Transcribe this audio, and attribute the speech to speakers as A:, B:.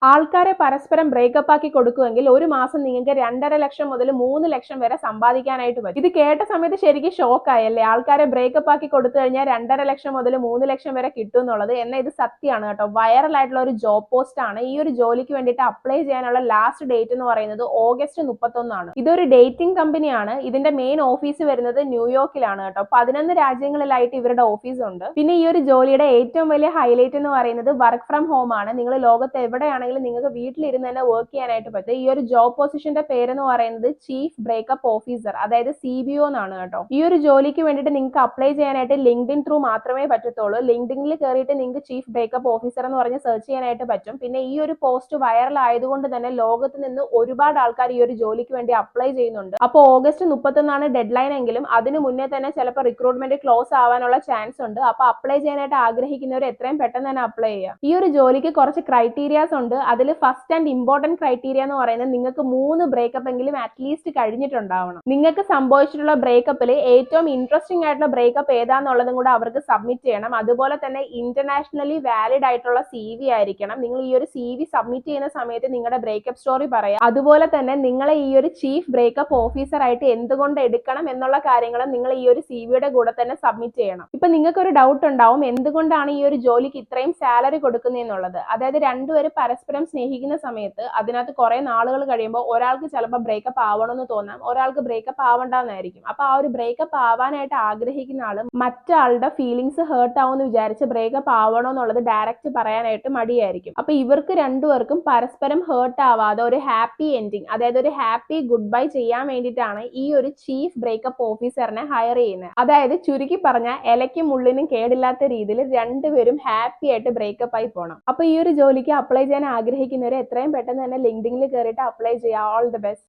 A: ആൾക്കാരെ പരസ്പരം ബ്രേക്കപ്പ് ആക്കി കൊടുക്കുമെങ്കിൽ ഒരു മാസം നിങ്ങൾക്ക് 2.5 ലക്ഷം മുതൽ 3 ലക്ഷം വരെ സമ്പാദിക്കാനായിട്ട് പറ്റും. ഇത് കേട്ട സമയത്ത് ശരിക്കും ഷോക്കായല്ലേ? ആൾക്കാരെ ബ്രേക്കപ്പ് ആക്കി കൊടുത്തു കഴിഞ്ഞാൽ 2.5 ലക്ഷം മുതൽ 3 ലക്ഷം വരെ കിട്ടും എന്നുള്ളത്. എന്നാൽ ഇത് സത്യമാണ് കേട്ടോ. വൈറൽ ആയിട്ടുള്ള ഒരു ജോബ് പോസ്റ്റ് ആണ്. ഈ ഒരു ജോലിക്ക് വേണ്ടിയിട്ട് അപ്ലൈ ചെയ്യാനുള്ള ലാസ്റ്റ് ഡേറ്റ് എന്ന് പറയുന്നത് ഓഗസ്റ്റ് 31 ഇതൊരു ഡേറ്റിംഗ് കമ്പനിയാണ്. ഇതിന്റെ മെയിൻ ഓഫീസ് വരുന്നത് ന്യൂയോർക്കിലാണ് കേട്ടോ. 11 രാജ്യങ്ങളിലായിട്ട് ഇവരുടെ ഓഫീസ് ഉണ്ട്. പിന്നെ ഈ ഒരു ജോലിയുടെ ഏറ്റവും വലിയ ഹൈലൈറ്റ് എന്ന് പറയുന്നത് വർക്ക് ഫ്രം ഹോം ആണ്. നിങ്ങൾ ലോകത്ത് എവിടെയാണെങ്കിലും നിങ്ങൾക്ക് വീട്ടിലിരുന്ന് തന്നെ വർക്ക് ചെയ്യാനായിട്ട് പറ്റും. ഈ ഒരു ജോബ് പൊസിഷന്റെ പേരെന്ന് പറയുന്നത് ചീഫ് ബ്രേക്കപ്പ് ഓഫീസർ, അതായത് CBO എന്നാണ് കേട്ടോ. ഈ ഒരു ജോലിക്ക് വേണ്ടിയിട്ട് നിങ്ങൾക്ക് അപ്ലൈ ചെയ്യാനായിട്ട് ലിങ്ക്ഡിൻ ത്രൂ മാത്രമേ പറ്റത്തുള്ളൂ. ലിങ്ക്ഡിനിൽ കയറിയിട്ട് നിങ്ങൾക്ക് ചീഫ് ബ്രേക്കപ്പ് ഓഫീസർ എന്ന് പറഞ്ഞ് സെർച്ച് ചെയ്യാനായിട്ട് പറ്റും. പിന്നെ ഈ ഒരു പോസ്റ്റ് വൈറൽ ആയതുകൊണ്ട് തന്നെ ലോകത്ത് നിന്ന് ഒരുപാട് ആൾക്കാർ ഈ ഒരു ജോലിക്ക് വേണ്ടി അപ്ലൈ ചെയ്യുന്നുണ്ട്. അപ്പോൾ ഓഗസ്റ്റ് 31 ഡെഡ് ലൈൻ എങ്കിലും അതിന് മുന്നേ തന്നെ ചിലപ്പോൾ റിക്രൂട്ട്മെന്റ് ക്ലോസ് ആവാനുള്ള ചാൻസ് ഉണ്ട്. അപ്പോൾ അപ്ലൈ ചെയ്യാനായിട്ട് ആഗ്രഹിക്കുന്നവർ എത്രയും പെട്ടെന്ന് തന്നെ അപ്ലൈ ചെയ്യുക. ഈ ഒരു ജോലിക്ക് കുറച്ച് ക്രൈറ്റീരിയാസ് ഉണ്ട്. അതിൽ ഫസ്റ്റ് ആൻഡ് ഇമ്പോർട്ടന്റ് ക്രൈറ്റീരിയ എന്ന് പറയുന്നത് നിങ്ങൾക്ക് 3 ബ്രേക്കപ്പ് എങ്കിലും അറ്റ്ലീസ്റ്റ് കഴിഞ്ഞിട്ടുണ്ടാവണം. നിങ്ങൾക്ക് സംഭവിച്ചിട്ടുള്ള ബ്രേക്കപ്പിൽ ഏറ്റവും ഇൻട്രസ്റ്റിംഗ് ആയിട്ടുള്ള ബ്രേക്കപ്പ് ഏതാന്നുള്ളതും കൂടെ അവർക്ക് സബ്മിറ്റ് ചെയ്യണം. അതുപോലെ തന്നെ ഇന്റർനാഷണലി വാലിഡ് ആയിട്ടുള്ള CV ആയിരിക്കണം. നിങ്ങൾ ഈ ഒരു CV സബ്മിറ്റ് ചെയ്യുന്ന സമയത്ത് നിങ്ങളുടെ ബ്രേക്കപ്പ് സ്റ്റോറി പറയാം. അതുപോലെ തന്നെ നിങ്ങളെ ഈ ഒരു ചീഫ് ബ്രേക്കപ്പ് ഓഫീസർ ആയിട്ട് എന്തുകൊണ്ട് എടുക്കണം എന്നുള്ള കാര്യങ്ങളും നിങ്ങൾ ഈ ഒരു CVയുടെ കൂടെ തന്നെ സബ്മിറ്റ് ചെയ്യണം. ഇപ്പൊ നിങ്ങൾക്ക് ഒരു ഡൗട്ട് ഉണ്ടാവും, എന്തുകൊണ്ടാണ് ഈ ഒരു ജോലിക്ക് ഇത്രയും സാലറി കൊടുക്കുന്നതെന്നുള്ളത്. അതായത് രണ്ടുപേരും പരസ്പരം സ്നേഹിക്കുന്ന സമയത്ത് അതിനകത്ത് കുറെ നാളുകൾ കഴിയുമ്പോൾ ഒരാൾക്ക് ചിലപ്പോൾ ബ്രേക്കപ്പ് ആവണമെന്ന് തോന്നാം, ഒരാൾക്ക് ബ്രേക്കപ്പ് ആവണ്ടെന്നായിരിക്കും. അപ്പൊ ആ ഒരു ബ്രേക്കപ്പ് ആവാനായിട്ട് ആഗ്രഹിക്കുന്ന ആളും മറ്റാളുടെ ഫീലിങ്സ് ഹേർട്ട് ആവുമെന്ന് വിചാരിച്ച് ബ്രേക്കപ്പ് ആവണമെന്നുള്ളത് ഡയറക്റ്റ് പറയാനായിട്ട് മടിയായിരിക്കും. അപ്പൊ ഇവർക്ക് രണ്ടുപേർക്കും പരസ്പരം ഹേർട്ട് ആവാതെ ഒരു ഹാപ്പി എൻഡിങ്, അതായത് ഒരു ഹാപ്പി ഗുഡ് ബൈ ചെയ്യാൻ വേണ്ടിയിട്ടാണ് ഈ ഒരു ചീഫ് ബ്രേക്കപ്പ് ഓഫീസറിനെ ഹയർ ചെയ്യുന്നത്. അതായത് ചുരുക്കി പറഞ്ഞാൽ ഇലയ്ക്കും മുള്ളിനും കേടില്ലാത്ത രീതിയിൽ രണ്ടുപേരും ഹാപ്പി ആയിട്ട് ബ്രേക്കപ്പ് ആയി പോകണം. അപ്പൊ ഈ ഒരു ജോലിക്ക് അപ്ലൈ ചെയ്യാൻ ആഗ്രഹിക്കുന്നവരെ എത്രയും പെട്ടെന്ന് തന്നെ ലിങ്ക്ഡിനിൽ കയറിയിട്ട് അപ്ലൈ ചെയ്യുക. All the best.